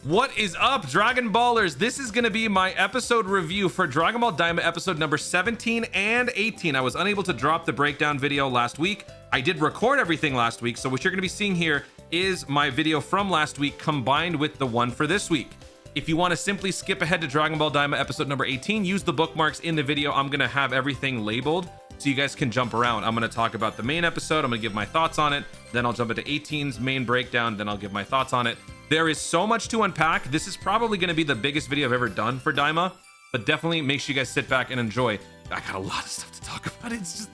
What is up, Dragon Ballers? This is going to be my episode review for Dragon Ball Daima episode number 17 and 18. I was unable to drop the breakdown video last week. I did record everything last week, so what you're going to be seeing here is my video from last week combined with the one for this week. If you want to simply skip ahead to Dragon Ball Daima episode number 18, use the bookmarks in the video. I'm going to have everything labeled so you guys can jump around. I'm going to talk about the main episode. I'm going to give my thoughts on it. Then I'll jump into 18's main breakdown. Then I'll give my thoughts on it. There is so much to unpack. This is probably going to be the biggest video I've ever done for Daima, but definitely make sure you guys sit back and enjoy. I got a lot of stuff to talk about. It's just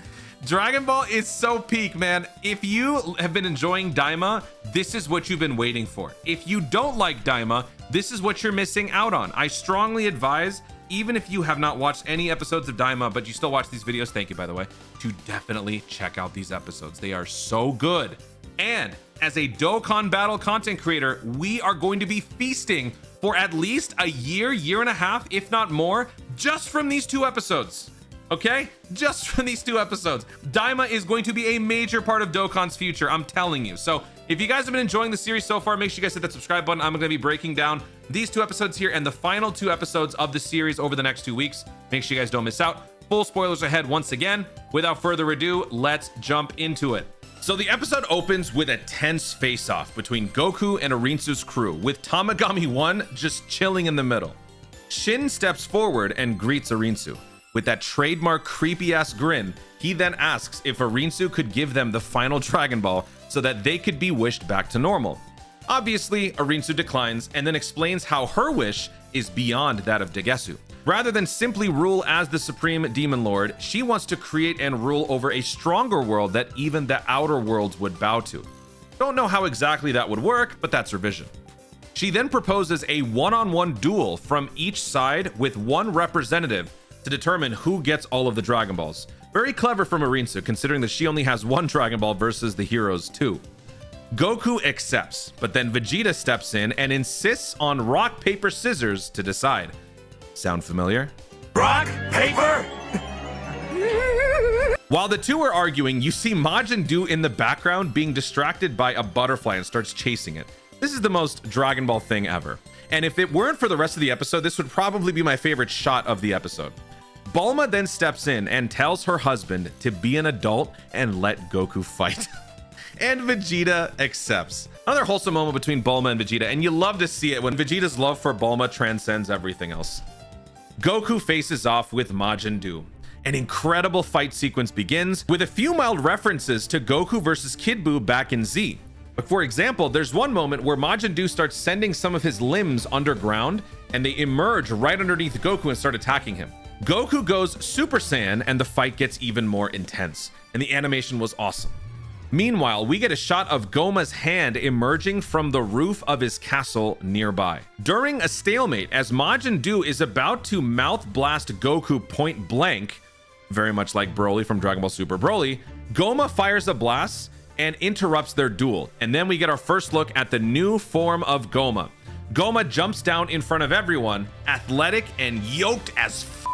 Dragon Ball is so peak, man. If you have been enjoying Daima, this is what you've been waiting for. If you don't like Daima, this is what you're missing out on. I strongly advise, even if you have not watched any episodes of Daima, but you still watch these videos, thank you, by the way, to definitely check out these episodes. They are so good. And as a Dokkan Battle content creator, we are going to be feasting for at least a year, year and a half, if not more, just from these two episodes. Okay? Just from these two episodes. Daima is going to be a major part of Dokkan's future, I'm telling you. So if you guys have been enjoying the series so far, make sure you guys hit that subscribe button. I'm going to be breaking down these two episodes here and the final two episodes of the series over the next 2 weeks. Make sure you guys don't miss out. Full spoilers ahead once again. Without further ado, let's jump into it. So the episode opens with a tense face-off between Goku and Arinsu's crew, with Tamagami 1 just chilling in the middle. Shin steps forward and greets Arinsu. With that trademark creepy-ass grin, he then asks if Arinsu could give them the final Dragon Ball so that they could be wished back to normal. Obviously, Arinsu declines and then explains how her wish is beyond that of Degesu. Rather than simply rule as the Supreme Demon Lord, she wants to create and rule over a stronger world that even the outer worlds would bow to. Don't know how exactly that would work, but that's her vision. She then proposes a one-on-one duel from each side with one representative to determine who gets all of the Dragon Balls. Very clever from Arinsu, considering that she only has one Dragon Ball versus the heroes' two. Goku accepts, but then Vegeta steps in and insists on rock, paper, scissors to decide. Sound familiar? Rock, paper! While the two are arguing, you see Majin Buu in the background being distracted by a butterfly and starts chasing it. This is the most Dragon Ball thing ever. And if it weren't for the rest of the episode, this would probably be my favorite shot of the episode. Bulma then steps in and tells her husband to be an adult and let Goku fight. And Vegeta accepts. Another wholesome moment between Bulma and Vegeta, and you love to see it when Vegeta's love for Bulma transcends everything else. Goku faces off with Majin Buu. An incredible fight sequence begins with a few mild references to Goku versus Kid Buu back in Z. For example, there's one moment where Majin Buu starts sending some of his limbs underground and they emerge right underneath Goku and start attacking him. Goku goes Super Saiyan and the fight gets even more intense, and the animation was awesome. Meanwhile, we get a shot of Gomah's hand emerging from the roof of his castle nearby. During a stalemate, as Majin Buu is about to mouth blast Goku point blank, very much like Broly from Dragon Ball Super Broly, Gomah fires a blast and interrupts their duel. And then we get our first look at the new form of Gomah. Gomah jumps down in front of everyone, athletic and yoked as f***.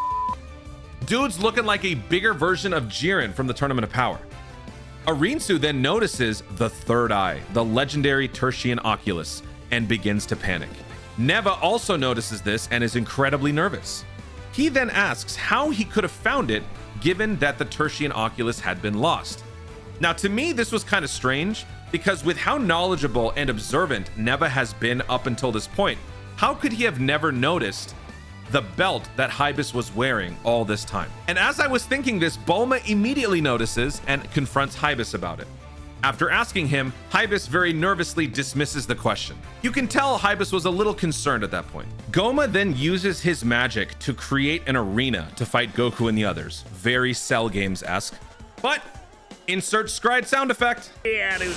Dude's looking like a bigger version of Jiren from the Tournament of Power. Arinsu then notices the third eye, the legendary Tertian Oculus, and begins to panic. Neva also notices this and is incredibly nervous. He then asks how he could have found it, given that the Tertian Oculus had been lost. Now, to me, this was kind of strange, because with how knowledgeable and observant Neva has been up until this point, how could he have never noticed the belt that Hybis was wearing all this time? And as I was thinking this, Bulma immediately notices and confronts Hybis about it. After asking him, Hybis very nervously dismisses the question. You can tell Hybis was a little concerned at that point. Gomah then uses his magic to create an arena to fight Goku and the others. Very Cell Games-esque. But insert Scryed sound effect. Yeah, dude.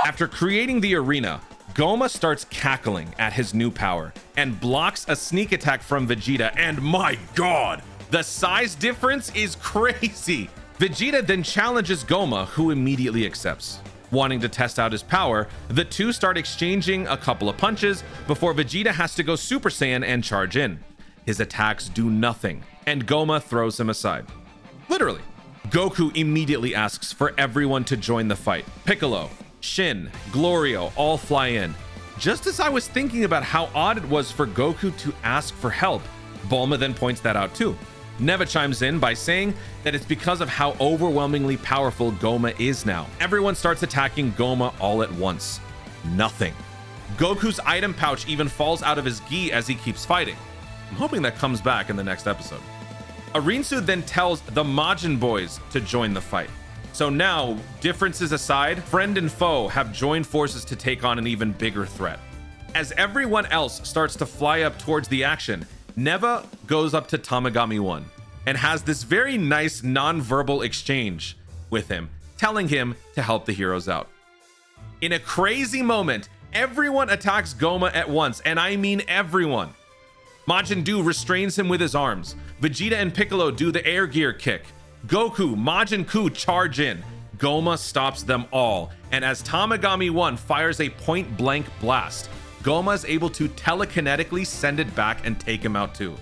After creating the arena, Gomah starts cackling at his new power and blocks a sneak attack from Vegeta, and my god, the size difference is crazy. Vegeta then challenges Gomah, who immediately accepts. Wanting to test out his power, the two start exchanging a couple of punches before Vegeta has to go Super Saiyan and charge in. His attacks do nothing, and Gomah throws him aside. Literally. Goku immediately asks for everyone to join the fight. Piccolo, Shin, Glorio all fly in. Just as I was thinking about how odd it was for Goku to ask for help, Bulma then points that out too. Neva chimes in by saying that it's because of how overwhelmingly powerful Gomah is now. Everyone starts attacking Gomah all at once. Nothing. Goku's item pouch even falls out of his gi as he keeps fighting. I'm hoping that comes back in the next episode. Arinsu then tells the Majin boys to join the fight. So now, differences aside, friend and foe have joined forces to take on an even bigger threat. As everyone else starts to fly up towards the action, Neva goes up to Tamagami 1 and has this very nice non-verbal exchange with him, telling him to help the heroes out. In a crazy moment, everyone attacks Gomah at once, and I mean everyone. Majin Buu restrains him with his arms. Vegeta and Piccolo do the air gear kick. Goku, Majin Buu charge in. Gomah stops them all, and as Tamagami 1 fires a point-blank blast, Gomah is able to telekinetically send it back and take him out too.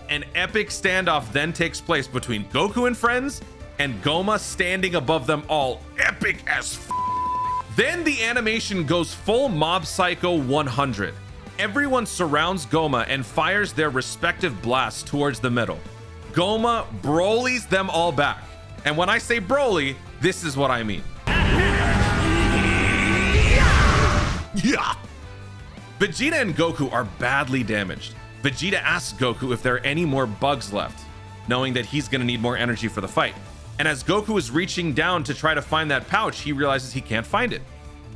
An epic standoff then takes place between Goku and friends and Gomah standing above them all. Epic as f. Then the animation goes full Mob Psycho 100. Everyone surrounds Gomah and fires their respective blasts towards the middle. Gomah Broly's them all back. And when I say Broly, this is what I mean. Yeah. Vegeta and Goku are badly damaged. Vegeta asks Goku if there are any more bugs left, knowing that he's gonna need more energy for the fight. And as Goku is reaching down to try to find that pouch, he realizes he can't find it.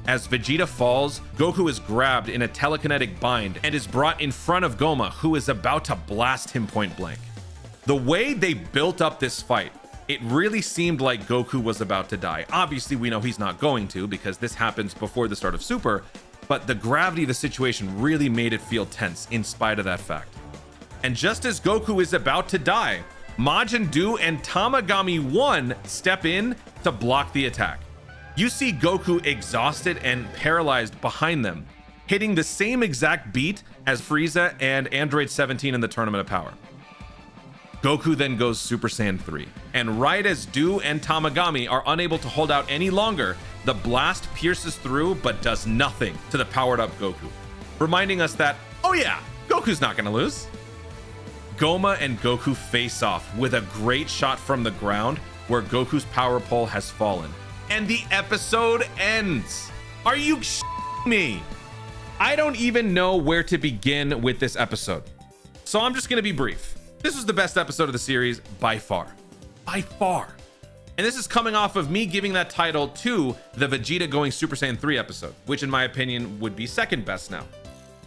As Vegeta falls, Goku is grabbed in a telekinetic bind and is brought in front of Gomah, who is about to blast him point blank. The way they built up this fight, it really seemed like Goku was about to die. Obviously, we know he's not going to because this happens before the start of Super, but the gravity of the situation really made it feel tense in spite of that fact. And just as Goku is about to die, Majin Buu and Tamagami 1 step in to block the attack. You see Goku exhausted and paralyzed behind them, hitting the same exact beat as Frieza and Android 17 in the Tournament of Power. Goku then goes Super Saiyan 3, and right as Buu and Tamagami are unable to hold out any longer, the blast pierces through but does nothing to the powered up Goku, reminding us that, oh yeah, Goku's not gonna lose. Gomah and Goku face off with a great shot from the ground where Goku's power pole has fallen, and the episode ends. Are you shitting me? I don't even know where to begin with this episode, so I'm just gonna be brief. This was the best episode of the series by far. By far. And this is coming off of me giving that title to the Vegeta going Super Saiyan 3 episode, which in my opinion would be second best now.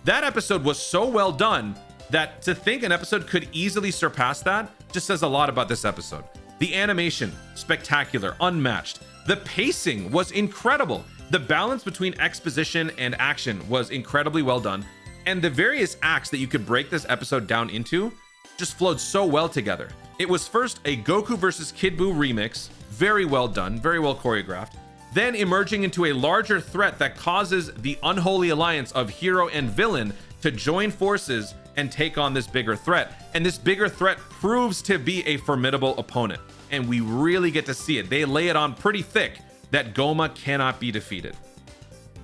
That episode was so well done that to think an episode could easily surpass that just says a lot about this episode. The animation, spectacular, unmatched. The pacing was incredible. The balance between exposition and action was incredibly well done. And the various acts that you could break this episode down into just flowed so well together. It was first a Goku versus Kid Buu remix, very well done, very well choreographed, then emerging into a larger threat that causes the unholy alliance of hero and villain to join forces and take on this bigger threat. And this bigger threat proves to be a formidable opponent, and we really get to see it. They lay it on pretty thick that Gomah cannot be defeated.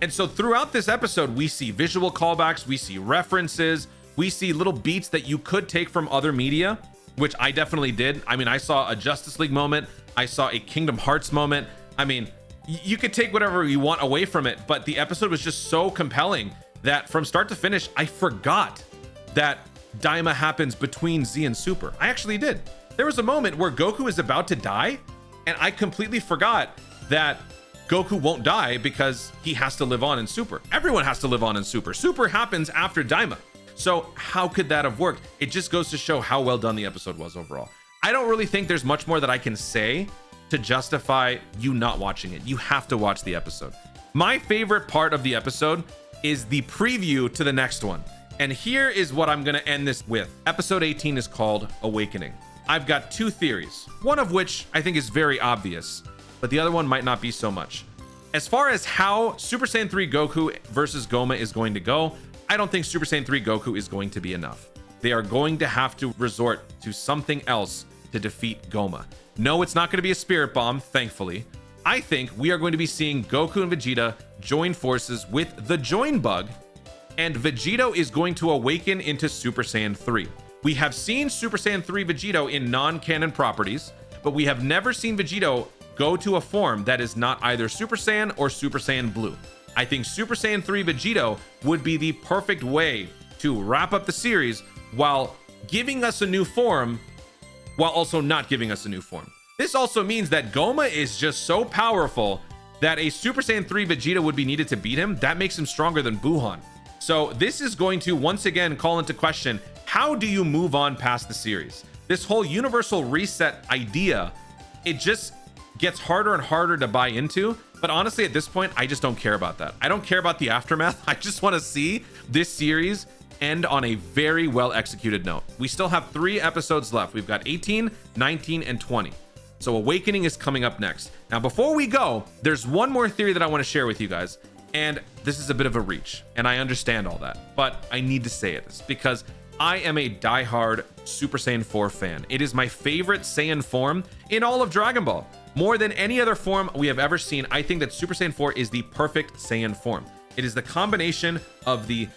And so throughout this episode, we see visual callbacks, we see references, we see little beats that you could take from other media, which I definitely did. I mean, I saw a Justice League moment. I saw a Kingdom Hearts moment. I mean, you could take whatever you want away from it, but the episode was just so compelling that from start to finish, I forgot that Daima happens between Z and Super. I actually did. There was a moment where Goku is about to die, and I completely forgot that Goku won't die because he has to live on in Super. Everyone has to live on in Super. Super happens after Daima. So how could that have worked? It just goes to show how well done the episode was overall. I don't really think there's much more that I can say to justify you not watching it. You have to watch the episode. My favorite part of the episode is the preview to the next one. And here is what I'm gonna end this with. Episode 18 is called Awakening. I've got two theories, one of which I think is very obvious, but the other one might not be so much. As far as how Super Saiyan 3 Goku versus Gomah is going to go, I don't think Super Saiyan 3 Goku is going to be enough. They are going to have to resort to something else to defeat Gomah. No, it's not going to be a spirit bomb, thankfully. I think we are going to be seeing Goku and Vegeta join forces with the Join Bug, and Vegito is going to awaken into Super Saiyan 3. We have seen Super Saiyan 3 Vegito in non-canon properties, but we have never seen Vegito go to a form that is not either Super Saiyan or Super Saiyan Blue. I think Super Saiyan 3 Vegito would be the perfect way to wrap up the series while giving us a new form, while also not giving us a new form. This also means that Gomah is just so powerful that a Super Saiyan 3 Vegeta would be needed to beat him. That makes him stronger than Buhan. So this is going to once again call into question, how do you move on past the series? This whole universal reset idea, it just gets harder and harder to buy into. But honestly, at this point, I just don't care about that. I don't care about the aftermath. I just want to see this series end on a very well executed note. We still have 3 episodes left. We've got 18, 19, and 20. So Awakening is coming up next. Now, before we go, there's one more theory that I want to share with you guys. And this is a bit of a reach, and I understand all that, but I need to say it because I am a diehard Super Saiyan 4 fan. It is my favorite Saiyan form in all of Dragon Ball. More than any other form we have ever seen, I think that Super Saiyan 4 is the perfect Saiyan form. It is the combination of the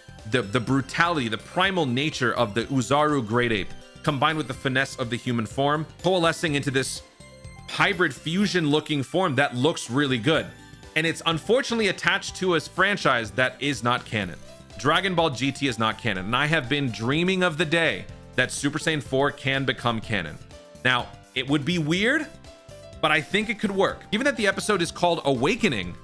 brutality, the primal nature of the Uzaru Great Ape, combined with the finesse of the human form, coalescing into this hybrid fusion looking form that looks really good. And it's unfortunately attached to a franchise that is not canon. Dragon Ball GT is not canon, and I have been dreaming of the day that Super Saiyan 4 can become canon. Now, it would be weird, but I think it could work. Given that the episode is called Awakening,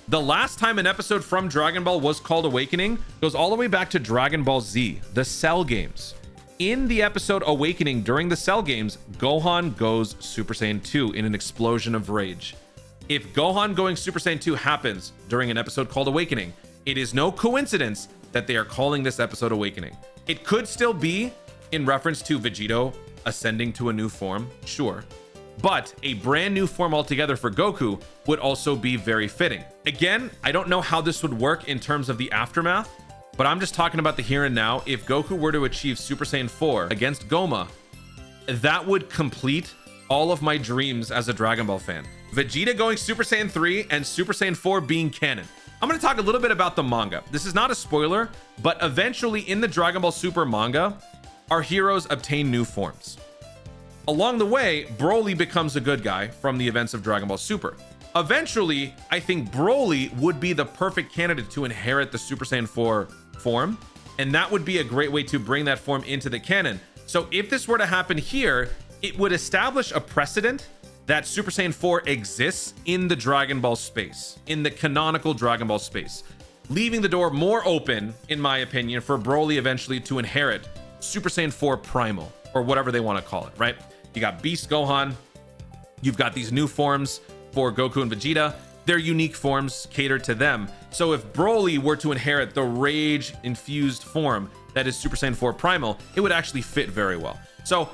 the last time an episode from Dragon Ball was called Awakening goes all the way back to Dragon Ball Z, the Cell games. In the episode Awakening, during the Cell games, Gohan goes Super Saiyan 2 in an explosion of rage. If Gohan going Super Saiyan 2 happens during an episode called Awakening, it is no coincidence that they are calling this episode Awakening. It could still be in reference to Vegito ascending to a new form, sure, but a brand new form altogether for Goku would also be very fitting. Again, I don't know how this would work in terms of the aftermath, but I'm just talking about the here and now. If Goku were to achieve Super Saiyan 4 against Gomah, that would complete all of my dreams as a Dragon Ball fan. Vegeta going Super Saiyan 3 and Super Saiyan 4 being canon. I'm going to talk a little bit about the manga. This is not a spoiler, but eventually in the Dragon Ball Super manga, our heroes obtain new forms. Along the way, Broly becomes a good guy from the events of Dragon Ball Super. Eventually, I think Broly would be the perfect candidate to inherit the Super Saiyan 4 form, and that would be a great way to bring that form into the canon. So if this were to happen here, it would establish a precedent that Super Saiyan 4 exists in the Dragon Ball space, in the canonical Dragon Ball space, leaving the door more open, in my opinion, for Broly eventually to inherit Super Saiyan 4 Primal, or whatever they want to call it, right? You got Beast Gohan, you've got these new forms for Goku and Vegeta. They're unique forms catered to them. So if Broly were to inherit the rage-infused form that is Super Saiyan 4 Primal, it would actually fit very well. So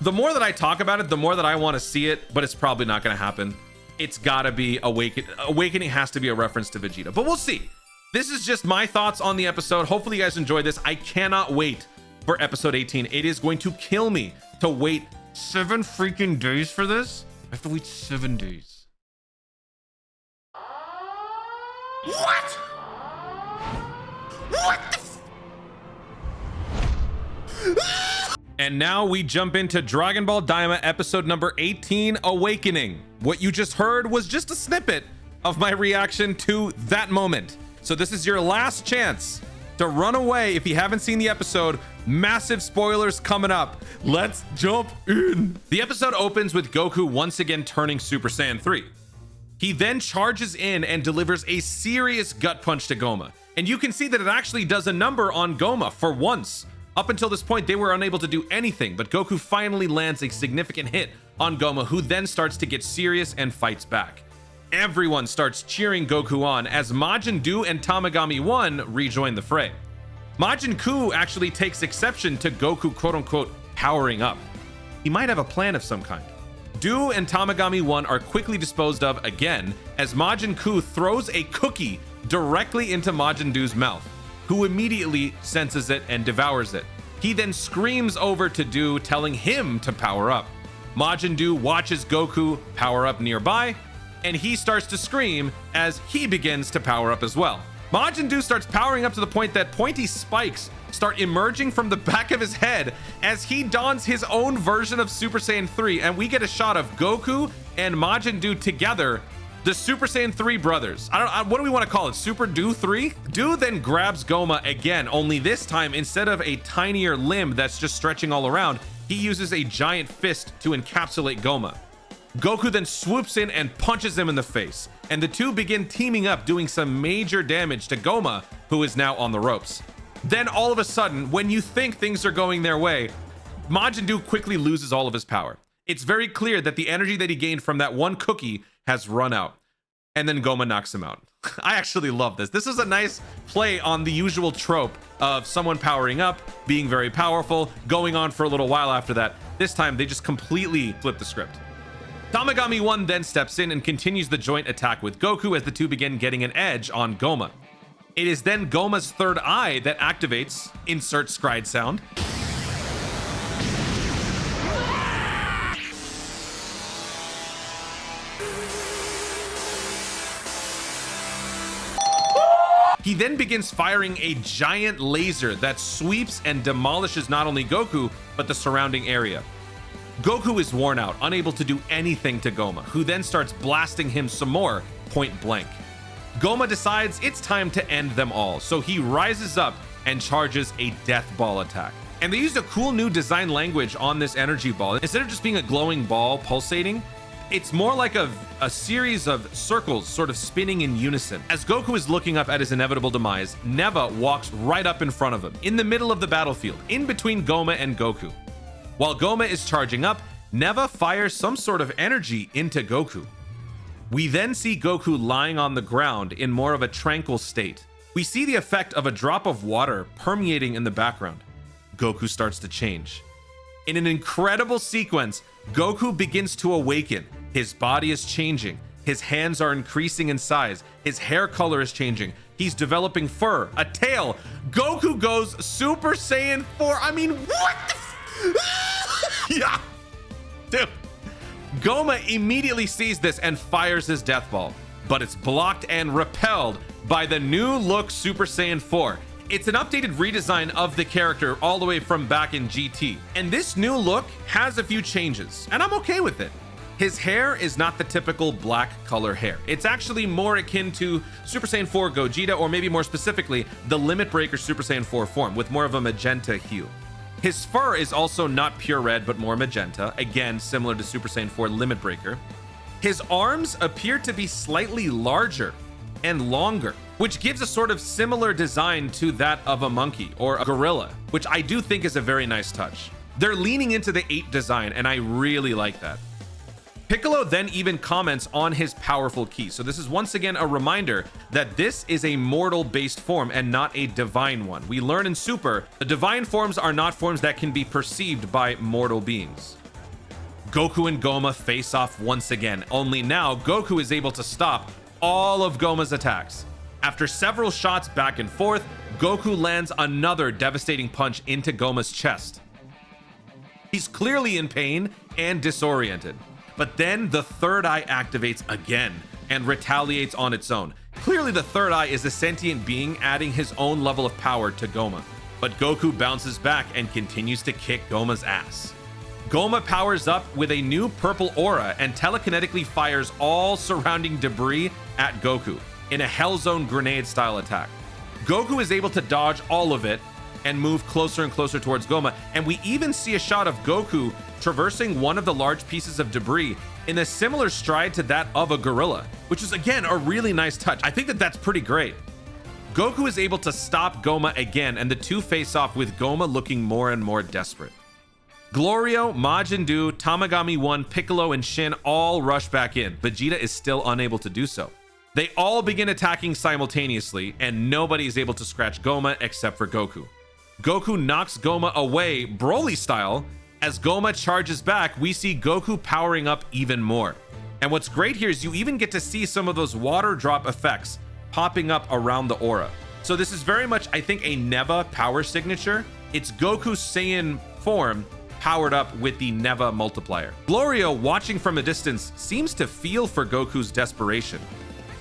the more that I talk about it, the more that I want to see it, but it's probably not going to happen. It's got to be Awakening has to be a reference to Vegeta, but we'll see. This is just my thoughts on the episode. Hopefully you guys enjoyed this. I cannot wait for episode 18. It is going to kill me to wait 7 freaking days for this. I have to wait 7 days. What? What the And now we jump into Dragon Ball Daima episode number 18, Awakening. What you just heard was just a snippet of my reaction to that moment. So this is your last chance to run away if you haven't seen the episode. Massive spoilers coming up. Let's jump in. The episode opens with Goku once again turning Super Saiyan 3. He then charges in and delivers a serious gut punch to Gomah. And you can see that it actually does a number on Gomah for once. Up until this point, they were unable to do anything, but Goku finally lands a significant hit on Gomah, who then starts to get serious and fights back. Everyone starts cheering Goku on as Majin Buu and Tamagami 1 rejoin the fray. Majin Buu actually takes exception to Goku quote-unquote powering up. He might have a plan of some kind. Buu and Tamagami 1 are quickly disposed of again as Majin Buu throws a cookie directly into Majin Buu's mouth, who immediately senses it and devours it. He then screams over to Buu, telling him to power up. Majin Buu watches Goku power up nearby, and he starts to scream as he begins to power up as well. Majin Buu starts powering up to the point that pointy spikes start emerging from the back of his head as he dons his own version of Super Saiyan 3, and we get a shot of Goku and Majin Buu together, the Super Saiyan 3 brothers. What do we want to call it? Super Buu 3? Buu then grabs Gomah again, only this time, instead of a tinier limb that's just stretching all around, he uses a giant fist to encapsulate Gomah. Goku then swoops in and punches him in the face, and the two begin teaming up, doing some major damage to Gomah, who is now on the ropes. Then all of a sudden, when you think things are going their way, Majin Buu quickly loses all of his power. It's very clear that the energy that he gained from that one cookie has run out, and then Gomah knocks him out. I actually love this. This is a nice play on the usual trope of someone powering up, being very powerful, going on for a little while after that. This time, they just completely flip the script. Tamagami 1 then steps in and continues the joint attack with Goku as the two begin getting an edge on Gomah. It is then Gomah's third eye that activates, insert scried sound. He then begins firing a giant laser that sweeps and demolishes not only Goku, but the surrounding area. Goku is worn out, unable to do anything to Gomah, who then starts blasting him some more, point blank. Gomah decides it's time to end them all, so he rises up and charges a death ball attack. And they used a cool new design language on this energy ball. Instead of just being a glowing ball pulsating, it's more like a series of circles sort of spinning in unison. As Goku is looking up at his inevitable demise, Neva walks right up in front of him, in the middle of the battlefield, in between Gomah and Goku. While Gomah is charging up, Neva fires some sort of energy into Goku. We then see Goku lying on the ground in more of a tranquil state. We see the effect of a drop of water permeating in the background. Goku starts to change. In an incredible sequence, Goku begins to awaken. His body is changing. His hands are increasing in size. His hair color is changing. He's developing fur, a tail. Goku goes Super Saiyan 4. I mean, what the yeah. Dude. Gomah immediately sees this and fires his death ball, but it's blocked and repelled by the new look Super Saiyan 4. It's an updated redesign of the character all the way from back in GT. And this new look has a few changes, and I'm okay with it. His hair is not the typical black color hair. It's actually more akin to Super Saiyan 4 Gogeta, or maybe more specifically, the Limit Breaker Super Saiyan 4 form with more of a magenta hue. His fur is also not pure red, but more magenta, again, similar to Super Saiyan 4 Limit Breaker. His arms appear to be slightly larger and longer, which gives a sort of similar design to that of a monkey or a gorilla, which I do think is a very nice touch. They're leaning into the 8 design, and I really like that. Piccolo then even comments on his powerful ki. So this is once again a reminder that this is a mortal-based form and not a divine one. We learn in Super, the divine forms are not forms that can be perceived by mortal beings. Goku and Gomah face off once again, only now Goku is able to stop all of Gomah's attacks. After several shots back and forth, Goku lands another devastating punch into Gomah's chest. He's clearly in pain and disoriented. But then the third eye activates again and retaliates on its own. Clearly the third eye is a sentient being adding his own level of power to Gomah. But Goku bounces back and continues to kick Gomah's ass. Gomah powers up with a new purple aura and telekinetically fires all surrounding debris at Goku in a Hellzone grenade style attack. Goku is able to dodge all of it and move closer and closer towards Gomah, and we even see a shot of Goku traversing one of the large pieces of debris in a similar stride to that of a gorilla, which is again a really nice touch. I think that that's pretty great. Goku is able to stop Gomah again, and the two face off with Gomah looking more and more desperate. Glorio, Majin Buu, Tamagami 1, Piccolo, and Shin all rush back in. Vegeta is still unable to do so. They all begin attacking simultaneously, and nobody is able to scratch Gomah except for Goku. Goku knocks Gomah away, Broly style. As Gomah charges back, we see Goku powering up even more. And what's great here is you even get to see some of those water drop effects popping up around the aura. So this is very much, I think, a Neva power signature. It's Goku's Saiyan form powered up with the Neva multiplier. Glorio, watching from a distance, seems to feel for Goku's desperation.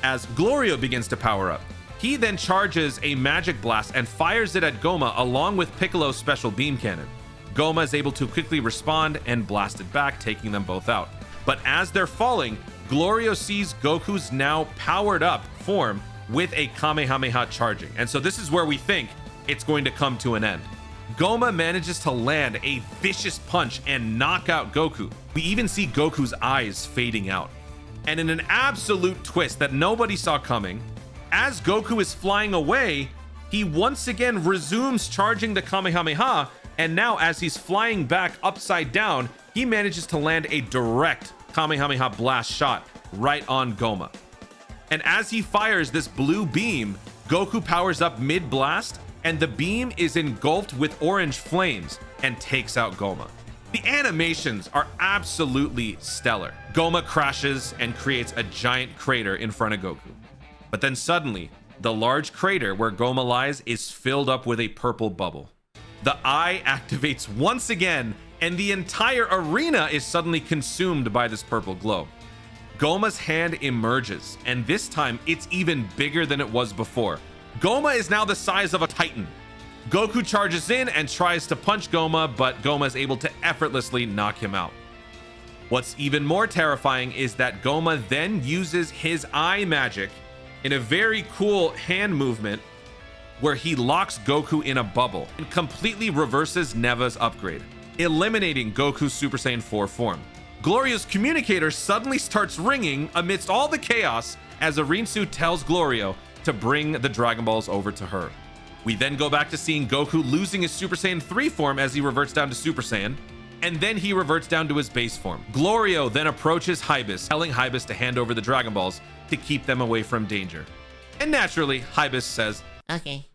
As Glorio begins to power up, he then charges a magic blast and fires it at Gomah along with Piccolo's special beam cannon. Gomah is able to quickly respond and blast it back, taking them both out. But as they're falling, Glorio sees Goku's now powered up form with a Kamehameha charging. And so this is where we think it's going to come to an end. Gomah manages to land a vicious punch and knock out Goku. We even see Goku's eyes fading out. And in an absolute twist that nobody saw coming, as Goku is flying away, he once again resumes charging the Kamehameha, and now as he's flying back upside down, he manages to land a direct Kamehameha blast shot right on Gomah. And as he fires this blue beam, Goku powers up mid-blast, and the beam is engulfed with orange flames and takes out Gomah. The animations are absolutely stellar. Gomah crashes and creates a giant crater in front of Goku. But then suddenly, the large crater where Gomah lies is filled up with a purple bubble. The eye activates once again, and the entire arena is suddenly consumed by this purple glow. Gomah's hand emerges, and this time it's even bigger than it was before. Gomah is now the size of a titan. Goku charges in and tries to punch Gomah, but Gomah is able to effortlessly knock him out. What's even more terrifying is that Gomah then uses his eye magic in a very cool hand movement where he locks Goku in a bubble and completely reverses Neva's upgrade, eliminating Goku's Super Saiyan 4 form. Glorio's communicator suddenly starts ringing amidst all the chaos as Arinsu tells Glorio to bring the Dragon Balls over to her. We then go back to seeing Goku losing his Super Saiyan 3 form as he reverts down to Super Saiyan, and then he reverts down to his base form. Glorio then approaches Hybis, telling Hybis to hand over the Dragon Balls to keep them away from danger. And naturally, Hybis says, Okay.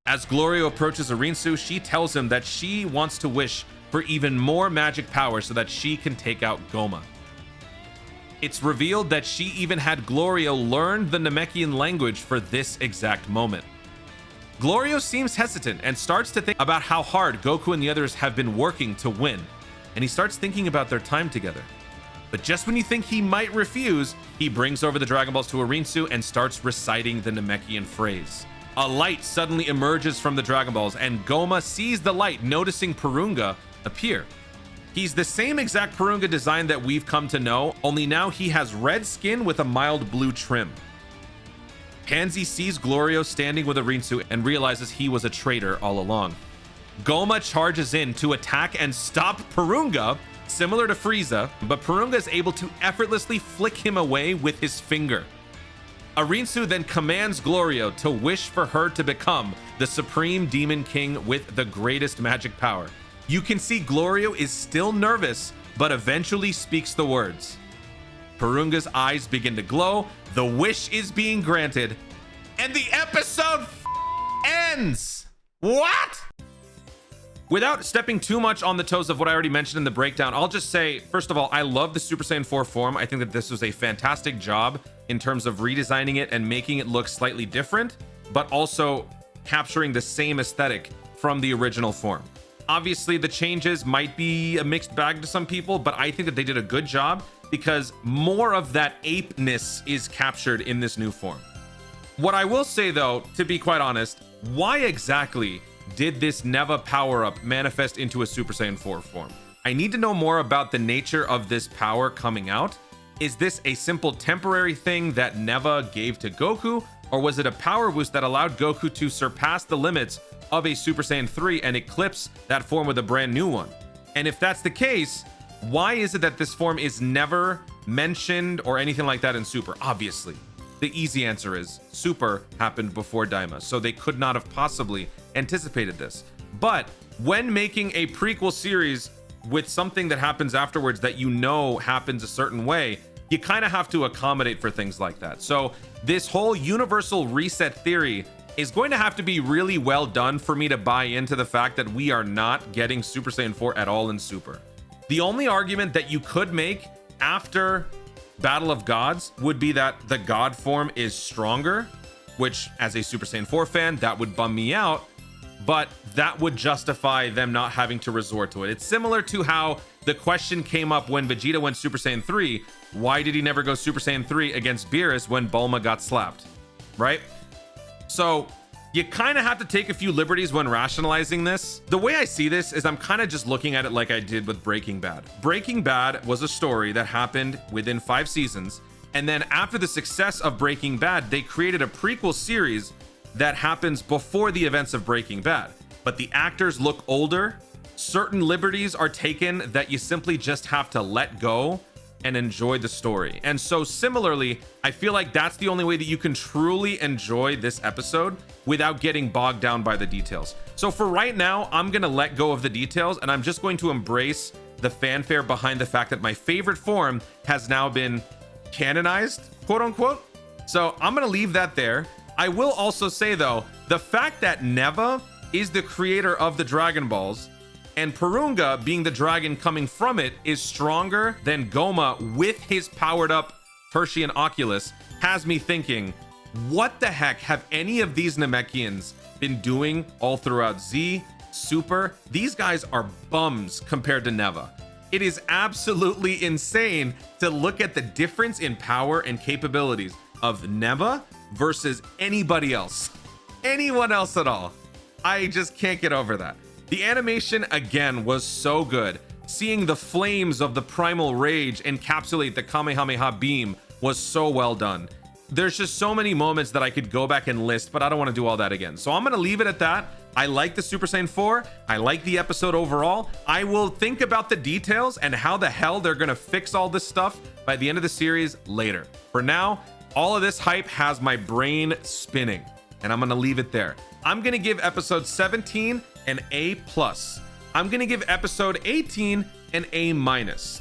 As Glorio approaches Arinsu, she tells him that she wants to wish for even more magic power so that she can take out Gomah. It's revealed that she even had Glorio learn the Namekian language for this exact moment. Glorio seems hesitant and starts to think about how hard Goku and the others have been working to win, and he starts thinking about their time together. But just when you think he might refuse, he brings over the Dragon Balls to Arinsu and starts reciting the Namekian phrase. A light suddenly emerges from the Dragon Balls, and Gomah sees the light, noticing Purunga appear. He's the same exact Purunga design that we've come to know, only now he has red skin with a mild blue trim. Pansy sees Glorio standing with Arinsu and realizes he was a traitor all along. Gomah charges in to attack and stop Purunga, similar to Frieza, but Purunga is able to effortlessly flick him away with his finger. Arinsu then commands Glorio to wish for her to become the Supreme Demon King with the greatest magic power. You can see Glorio is still nervous, but eventually speaks the words. Purunga's eyes begin to glow, the wish is being granted, and the episode ends! What? Without stepping too much on the toes of what I already mentioned in the breakdown, I'll just say, first of all, I love the Super Saiyan 4 form. I think that this was a fantastic job in terms of redesigning it and making it look slightly different, but also capturing the same aesthetic from the original form. Obviously, the changes might be a mixed bag to some people, but I think that they did a good job because more of that ape-ness is captured in this new form. What I will say, though, to be quite honest, why exactly did this Neva power-up manifest into a Super Saiyan 4 form? I need to know more about the nature of this power coming out. Is this a simple temporary thing that Neva gave to Goku, or was it a power boost that allowed Goku to surpass the limits of a Super Saiyan 3 and eclipse that form with a brand new one? And if that's the case, why is it that this form is never mentioned or anything like that in Super? Obviously, the easy answer is Super happened before Daima, so they could not have possibly anticipated this. But when making a prequel series with something that happens afterwards that you know happens a certain way, you kind of have to accommodate for things like that. So this whole universal reset theory is going to have to be really well done for me to buy into the fact that we are not getting Super Saiyan 4 at all in Super. The only argument that you could make after Battle of Gods would be that the God form is stronger, which as a Super Saiyan 4 fan, that would bum me out. but that would justify them not having to resort to it. It's similar to how the question came up when Vegeta went Super Saiyan 3. Why did he never go Super Saiyan 3 against Beerus when Bulma got slapped, right? So you kind of have to take a few liberties when rationalizing this. The way I see this is I'm kind of just looking at it like I did with Breaking Bad. Breaking Bad was a story that happened within 5 seasons. And then after the success of Breaking Bad, they created a prequel series that happens before the events of Breaking Bad. But the actors look older. Certain liberties are taken that you simply just have to let go and enjoy the story. And so similarly, I feel like that's the only way that you can truly enjoy this episode without getting bogged down by the details. So for right now, I'm gonna let go of the details and I'm just going to embrace the fanfare behind the fact that my favorite form has now been canonized, quote unquote. So I'm gonna leave that there. I will also say though, the fact that Neva is the creator of the Dragon Balls and Purunga, being the dragon coming from it, is stronger than Gomah with his powered up Tertian Oculus, has me thinking, what the heck have any of these Namekians been doing all throughout Z, Super? These guys are bums compared to Neva. It is absolutely insane to look at the difference in power and capabilities of Neva versus anybody else. Anyone else at all. I just can't get over that. The animation again was so good. Seeing the flames of the primal rage encapsulate the Kamehameha beam was so well done. There's just so many moments that I could go back and list, but I don't want to do all that again. So I'm going to leave it at that. I like the Super Saiyan 4. I like the episode overall. I will think about the details and how the hell they're going to fix all this stuff by the end of the series later. For now, all of this hype has my brain spinning, and I'm going to leave it there. I'm going to give episode 17 an A+. I'm going to give episode 18 an A-.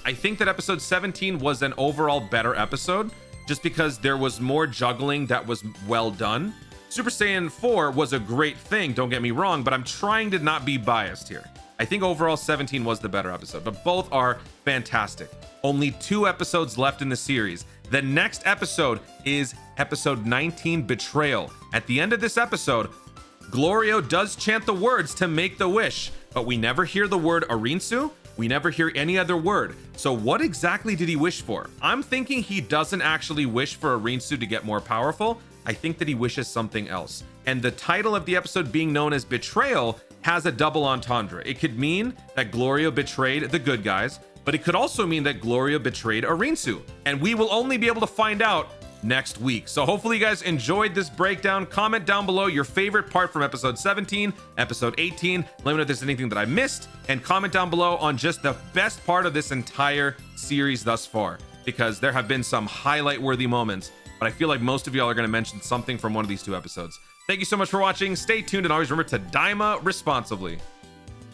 I think that episode 17 was an overall better episode just because there was more juggling that was well done. Super Saiyan 4 was a great thing, don't get me wrong, but I'm trying to not be biased here. I think overall 17 was the better episode, but both are fantastic. Only 2 episodes left in the series. The next episode is episode 19, Betrayal. At the end of this episode, Glorio does chant the words to make the wish, but we never hear the word Arinsu. We never hear any other word. So what exactly did he wish for? I'm thinking he doesn't actually wish for Arinsu to get more powerful. I think that he wishes something else. And the title of the episode being known as Betrayal has a double entendre. It could mean that Glorio betrayed the good guys, but it could also mean that Glorio betrayed Arinsu. And we will only be able to find out next week. So hopefully you guys enjoyed this breakdown. Comment down below your favorite part from episode 17, episode 18. Let me know if there's anything that I missed, and comment down below on just the best part of this entire series thus far, because there have been some highlight worthy moments, but I feel like most of y'all are going to mention something from one of these 2 episodes. Thank you so much for watching. Stay tuned and always remember to Daima responsibly.